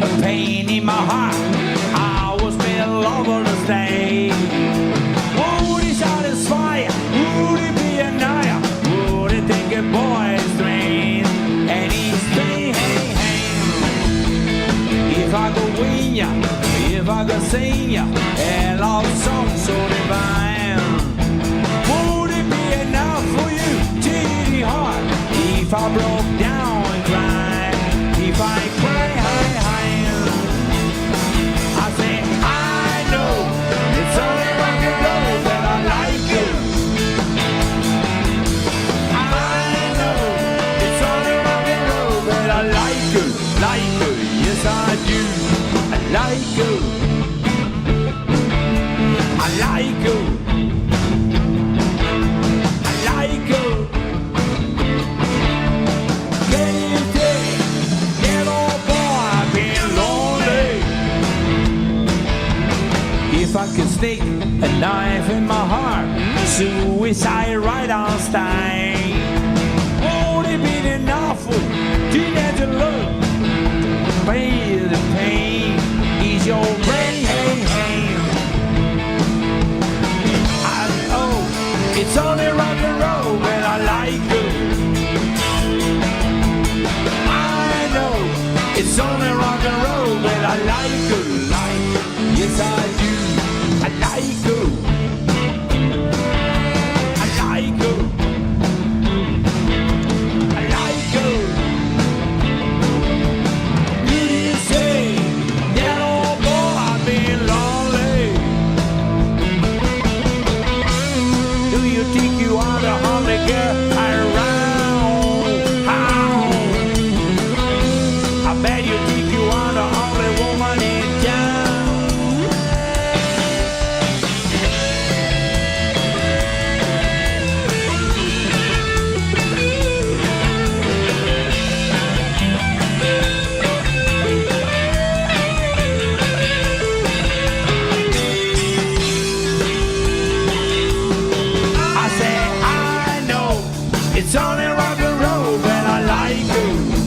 A pain in my heart, I was spell over the stage. Would it satisfy? Would it be a night? Would it take a boy's dream? And he's saying, hey, hey, if I go win ya, if I go sing ya, a love song so divine, would it be enough for you, teeny heart? If I broke down and cried, if I cry, yes I do. I like you. I like you. I like you. Can you take that old boy? I've been lonely. If I could stick a knife in my heart, suicide right on style. Won't it be enough for teenage love? Feel the pain, ease your brain. I know it's only rock and roll, but I like it. I know it's only rock and roll, but I like it. Yes I do. I like it. I like it. It's only rock and roll, but I like it.